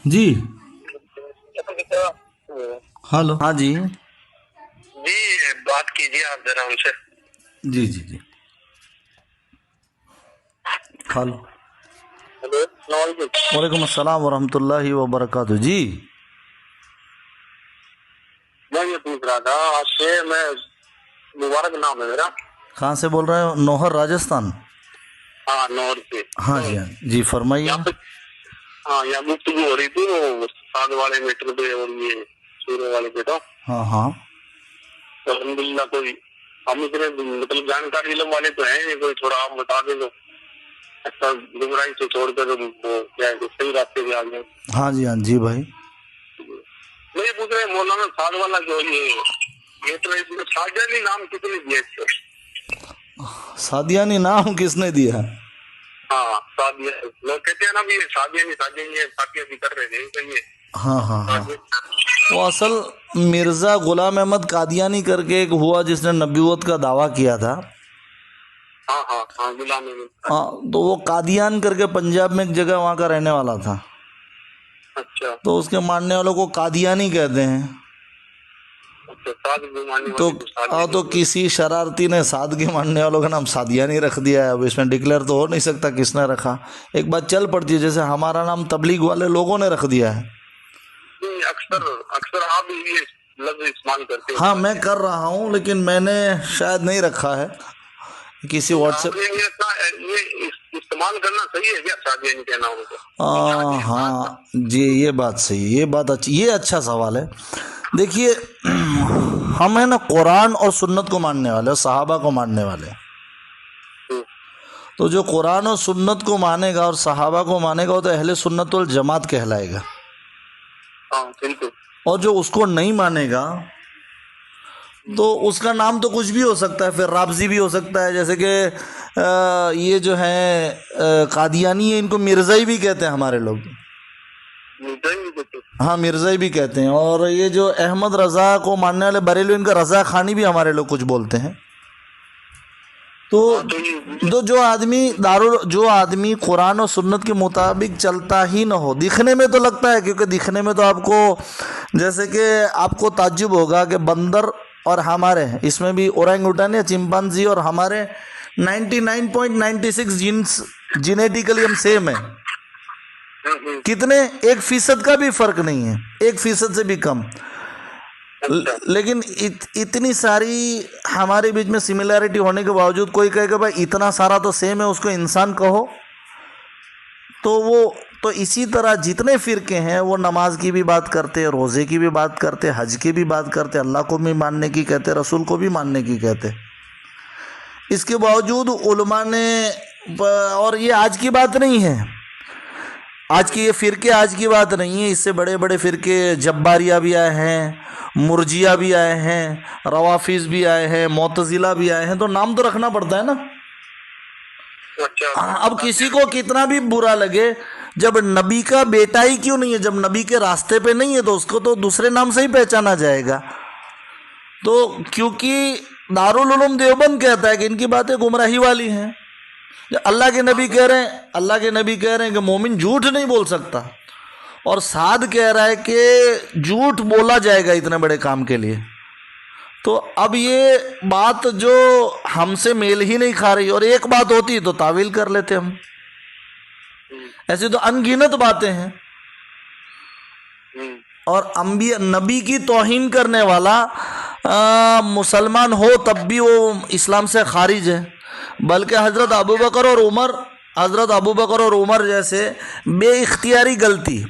جی hello, ہاں جی جی بات کیجیے آپ ذرا ان سے. جی جی جی ہلو، ہلو السلام علیکم. وعلیکم السلام ورحمۃ اللہ وبرکاتہ. جی میں یہ پوچھ رہا تھا آپ سے، میں مبارک نام ہے میرا. کہاں سے بول رہے ہو؟ نوہر راجستھان. ہاں نور سے. ہاں جی، ہاں جی، فرمائیے. یہاں پہ ہاں یہاں گفتگو ہو رہی تھی وہ ساد والے میٹر پہ اور یہ سورے والے پہ. تو ہاں ہاں الحمد للہ کوئی ہم اتنے مطلب جانکاری علم والے تو ہیں، کوئی تھوڑا آپ بتا دیں تو اچھا، گمراہی سے چھوڑ کر وہ کیا ہے صحیح راستے پہ آ گئے. ہاں جی، ہاں جی بھائی. میں یہ پوچھ رہے ہیں مولانا سعد والا جو یہ تو اس میں شاہجہانی نام کتنے دیا اس کو؟ سادیانی نام کس نے دیا؟ ہاں شادی لوگ کہتے ہیں نا بھی شادیانی شادی کر رہے تھے تو یہ ہاں ہاں ہاں، وہ اصل مرزا غلام احمد قادیانی کر کے ایک ہوا جس نے نبوت کا دعویٰ کیا تھا. ہاں ہاں ہاں غلام احمد. ہاں، تو وہ قادیان کر کے پنجاب میں ایک جگہ وہاں کا رہنے والا تھا. اچھا تو اس کے ماننے والوں کو قادیانی کہتے ہیں. اچھا، سعد گمانے تو والے کو شادیانی. تو کسی شرارتی نے سعد کے ماننے والوں کا نام سادیانی رکھ دیا ہے. اب اس میں ڈکلیئر تو ہو نہیں سکتا کس نے رکھا. ایک بات چل پڑتی ہے، جیسے ہمارا نام تبلیغ والے لوگوں نے رکھ دیا ہے. اکثر آپ یہ لفظ استعمال کرتے ہیں. ہاں میں کر رہا ہوں، لیکن میں نے شاید نہیں رکھا ہے. کسی واٹس آپ ایپ یہ استعمال کرنا صحیح ہے کیا شادیانی کہنا ان کو؟ ہاں جی، یہ بات صحیح، یہ بات اچھی، یہ اچھا سوال ہے. دیکھیے، ہم ہیں نا قرآن اور سنت کو ماننے والے، صحابہ کو ماننے والے. تو جو قرآن اور سنت کو مانے گا اور صحابہ کو مانے گا وہ تو اہل سنت والجماعت کہلائے گا. ہاں بالکل. اور جو اس کو نہیں مانے گا تو اس کا نام تو کچھ بھی ہو سکتا ہے، پھر رابضی بھی ہو سکتا ہے. جیسے کہ یہ جو ہیں قادیانی ہیں، ان کو مرزائی بھی کہتے ہیں ہمارے لوگ. ہاں مرزائی بھی کہتے ہیں. اور یہ جو احمد رضا کو ماننے والے بریلوی، ان کا رضا خانی بھی ہمارے لوگ کچھ بولتے ہیں. تو جو آدمی قرآن و سنت کے مطابق چلتا ہی نہ ہو، دکھنے میں تو لگتا ہے، کیونکہ دکھنے میں تو آپ کو جیسے کہ آپ کو تعجب ہوگا کہ بندر اور ہمارے اس میں بھی اورنگ اوٹن یا چمپانزی اور ہمارے 99.96 جینس جینیٹیکلی ہم سیم ہیں. کتنے؟ 1% کا بھی فرق نہیں ہے، 1% سے بھی کم. لیکن اتنی ساری ہمارے بیچ میں سملیرٹی ہونے کے باوجود کوئی کہے کہ بھائی اتنا سارا تو سیم ہے، اس کو انسان کہو. تو اسی طرح جتنے فرقے ہیں وہ نماز کی بھی بات کرتے، روزے کی بھی بات کرتے، حج کی بھی بات کرتے، اللہ کو بھی ماننے کی کہتے، رسول کو بھی ماننے کی کہتے. اس کے باوجود علماء نے، اور یہ آج کی بات نہیں ہے، آج کی یہ فرقے آج کی بات نہیں ہے، اس سے بڑے بڑے فرقے جباریہ بھی آئے ہیں، مرجیہ بھی آئے ہیں، روافظ بھی آئے ہیں، معتزلہ بھی آئے ہیں. تو نام تو رکھنا پڑتا ہے نا. اب کسی کو کتنا بھی برا لگے، جب نبی کا بیٹا ہی کیوں نہیں ہے، جب نبی کے راستے پہ نہیں ہے تو اس کو تو دوسرے نام سے ہی پہچانا جائے گا. تو کیونکہ دارالعلوم دیوبند کہتا ہے کہ ان کی باتیں گمراہی والی ہیں. اللہ کے نبی کہہ رہے ہیں کہ مومن جھوٹ نہیں بول سکتا، اور سعد کہہ رہا ہے کہ جھوٹ بولا جائے گا اتنے بڑے کام کے لیے. تو اب یہ بات جو ہم سے میل ہی نہیں کھا رہی، اور ایک بات ہوتی تو تعویل کر لیتے ہم. ایسی تو ان گنت باتیں ہیں. اور انبیاء نبی کی توہین کرنے والا مسلمان ہو تب بھی وہ اسلام سے خارج ہے. بلکہ حضرت ابوبکر اور عمر جیسے بے اختیاری غلطی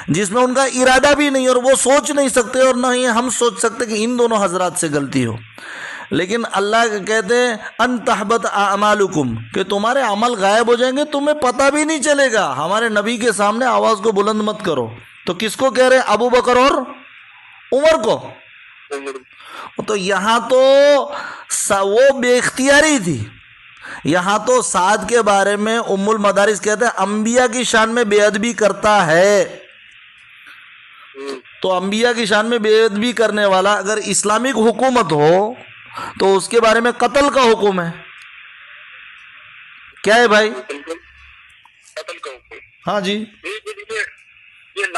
جس میں ان کا ارادہ بھی نہیں اور وہ سوچ نہیں سکتے، اور نہ ہی ہم سوچ سکتے کہ ان دونوں حضرات سے غلطی ہو، لیکن اللہ کہتے ہیں ان تحبط اعمالکم، کہ تمہارے عمل غائب ہو جائیں گے، تمہیں پتہ بھی نہیں چلے گا. ہمارے نبی کے سامنے آواز کو بلند مت کرو. تو کس کو کہہ رہے ہیں؟ ابو بکر اور عمر کو. تو یہاں تو وہ بے اختیاری تھی. یہاں تو سعد کے بارے میں ام المدارس کہتے ہیں انبیاء کی شان میں بے ادبی کرتا ہے. تو انبیاء کی شان میں بے ادبی کرنے والا اگر اسلامک حکومت ہو تو اس کے بارے میں قتل کا حکم ہے. کیا ہے بھائی؟ قتل کا حکم. ہاں جی.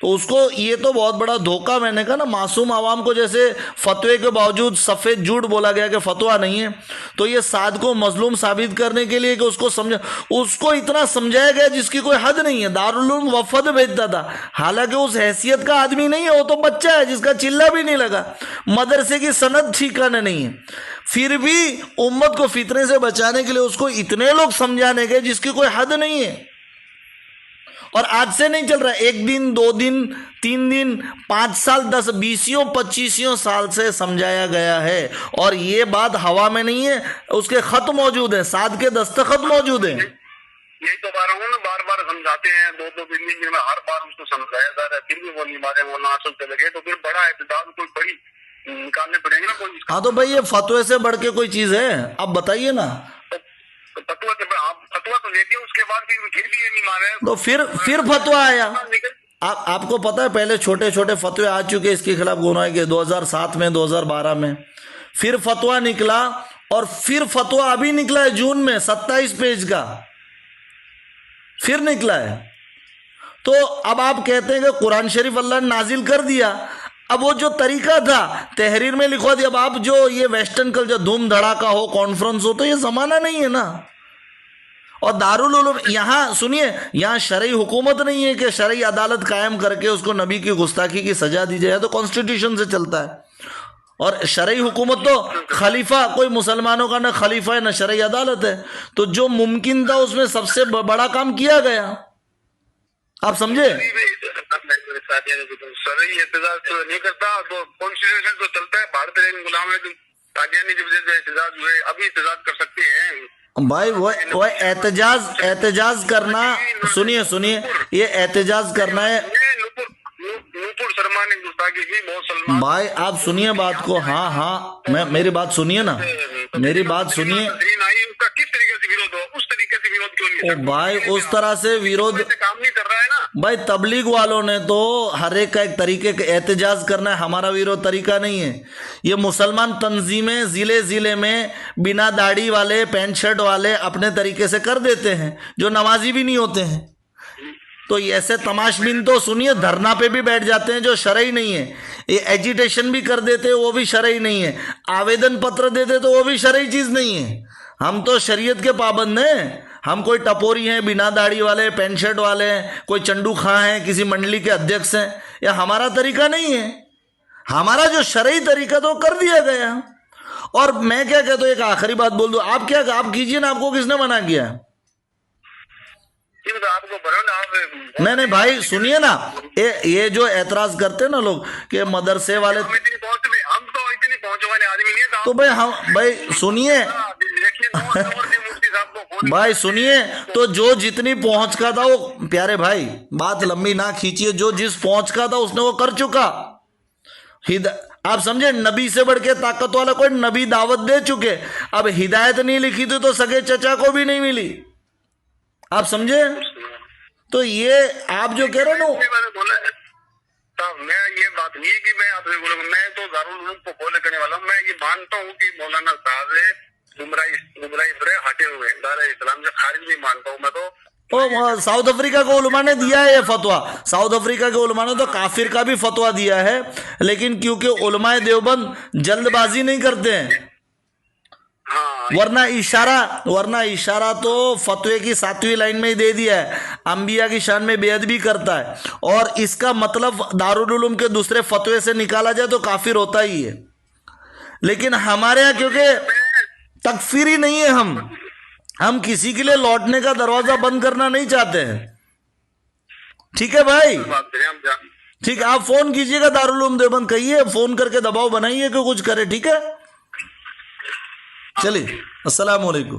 تو اس کو یہ تو بہت بڑا دھوکہ، میں نے کہا نا، معصوم عوام کو جیسے فتوے کے باوجود سفید جھوٹ بولا گیا کہ فتویٰ نہیں ہے، تو یہ سعد کو مظلوم ثابت کرنے کے لیے کہ اس کو سمجھا، اس کو اتنا سمجھایا گیا جس کی کوئی حد نہیں ہے۔ دارالعلوم وفد بھیجتا تھا، حالانکہ اس حیثیت کا آدمی نہیں ہے، وہ تو بچہ ہے جس کا چلہ بھی نہیں لگا، مدرسے کی سند ٹھیکانے نہیں ہے، پھر بھی امت کو فتنے سے بچانے کے لیے اس کو اتنے لوگ سمجھانے گئے جس کی کوئی حد نہیں ہے۔ اور آج سے نہیں چل رہا، 1 دن 2 دن 3 دن 5 سال 10 20 25 سال سے سمجھایا گیا ہے، اور یہ بات ہوا میں نہیں ہے، اس کے خط موجود ہیں، سعد کے دستخط موجود ہیں۔ یہی تو بار ہوں نا، بار بار سمجھاتے ہیں، 2 3 دن میں ہر بار اس کو سمجھایا جا رہا ہے، پھر بھی وہ نہیں مارے، وہ ناصل چلے گئے، تو پھر بڑا احتجاج کوئی بڑی نکالنے پڑیں گے نا کوئی۔ ہاں تو بھائی یہ فتوے سے بڑھ کے کوئی چیز ہے؟ آپ بتائیے نا۔ فتوا تو لیتے ہیں، اس کے بعد پھر بھی یہ نہیں مارے، تو پھر فتویٰ آیا۔ آپ کو پتا ہے پہلے چھوٹے چھوٹے فتوے آ چکے اس کے خلاف گناہ کے، 2007 میں 2012 میں، پھر فتویٰ نکلا، اور پھر فتویٰ ابھی نکلا ہے جون میں 27 پیج کا، پھر نکلا ہے۔ تو اب آپ کہتے ہیں کہ قرآن شریف اللہ نے نازل کر دیا، اب وہ جو طریقہ تھا تحریر میں لکھوا دیا، اب آپ جو یہ ویسٹرن کلچر دھوم دھڑاکا ہو، کانفرنس ہو، تو یہ زمانہ نہیں ہے نا۔ اور دارالعلوم یہاں سنیے، یہاں شرعی حکومت نہیں ہے کہ شرعی عدالت قائم کر کے اس کو نبی کی گستاخی کی سزا دی جائے، تو کانسٹیٹیوشن سے چلتا ہے۔ اور شرعی حکومت تو خلیفہ، کوئی مسلمانوں کا نہ خلیفہ ہے نہ شرعی عدالت ہے، تو جو ممکن تھا اس میں سب سے بڑا کام کیا گیا، آپ سمجھے؟ شرعی احتجاج تو نہیں کرتا، تو کانسٹیٹیوشن تو چلتا ہے، بھارت غلام ہے، قادیانی جب جیسے احتجاج ہوئے، ابھی احتجاج کر سکتے ہیں بھائی۔ وہ احتجاج کرنا، سنیے، یہ احتجاج کرنا ہے نوپور شرما نے گستاخی کی، بہت سلمان بھائی، آپ سنیے بات کو، ہاں میری بات سنیے نا، میری بات سنیے۔ اس کا کس طریقے سے ویرود ہو، اس طریقے سے ویرود کیوں نہیں او بھائی، اس طرح سے ویرود کام نہیں کر رہا ہے نا بھائی، تبلیغ والوں نے تو ہر ایک کا ایک طریقے کا احتجاج کرنا ہے، ہمارا ویرود طریقہ نہیں ہے۔ یہ مسلمان تنظیمیں ضلع میں بنا داڑھی والے، پینٹ شرٹ والے اپنے طریقے سے کر دیتے ہیں، جو نمازی بھی نہیں ہوتے ہیں۔ تو ایسے تماش بین تو سنیے، دھرنا پہ بھی بیٹھ جاتے ہیں جو شرعی نہیں ہے، یہ ایجیٹیشن بھی کر دیتے ہیں، وہ بھی شرعی نہیں ہے، آویدن پتر دیتے تو وہ بھی شرعی چیز نہیں ہے۔ ہم تو شریعت کے پابند ہیں، ہم کوئی ٹپوری ہیں، بنا داڑھی والے، پینٹ شرٹ والے ہیں، کوئی چنڈو خاں ہیں، کسی منڈلی کے ادھیکش ہیں، یہ ہمارا طریقہ نہیں ہے۔ ہمارا جو شرعی طریقہ تو کر دیا گیا۔ اور میں کیا کہتا ہوں، ایک آخری بات بول دوں، آپ کیجئے نا، آپ کو کس نے منع کیا ہے؟ نہیں بھائی سنیے نا، یہ جو اعتراض کرتے ہیں نا لوگ کہ مدرسے والے، ہم تو اتنی پہنچ والے آدمی نہیں تھا، تو بھائی سنیے بھائی سنیے، تو جو جتنی پہنچ کا تھا وہ، پیارے بھائی بات لمبی نہ کھینچیے، جو جس پہنچ کا تھا اس نے وہ کر چکا۔ آپ سمجھے، نبی سے بڑھ کے طاقت والا کوئی نبی دعوت دے چکے، اب ہدایت نہیں لکھی تھی تو سگے چچا کو بھی نہیں ملی، آپ سمجھے؟ تو یہ آپ جو کہہ رہے ہو نا، میں یہ بات نہیں ہے کہ میں آپ سے بولوں، میں تو دارالعلوم کو فالو کرنے والا ہوں، میں یہ مانتا ہوں کہ مولانا صاحب گمراہی پر ہٹے ہوئے ہیں، دار اسلام سے خارج نہیں مانتا ہوں میں تو۔ ساؤتھ افریقہ کے علماء نے دیا ہے یہ فتویٰ، ساؤتھ افریقہ کے علماء نے تو کافر کا بھی فتویٰ دیا ہے، لیکن کیونکہ علماء دیوبند جلد بازی نہیں کرتے ہیں، ورنہ اشارہ تو فتوے کی 7ویں لائن میں ہی دے دیا ہے، انبیاء کی شان میں بے ادبی کرتا ہے، اور اس کا مطلب دارالعلوم کے دوسرے فتوے سے نکالا جائے تو کافر ہوتا ہی ہے۔ لیکن ہمارے ہاں کیونکہ تکفیری نہیں ہے، ہم کسی کے لیے لوٹنے کا دروازہ بند کرنا نہیں چاہتے ہیں، ٹھیک ہے بھائی؟ ٹھیک ہے، آپ فون کیجئے گا دارالعلوم دیوبند، کہیے فون کر کے دباؤ بنائیے کہ کچھ کرے، ٹھیک ہے؟ چلیے، السلام علیکم۔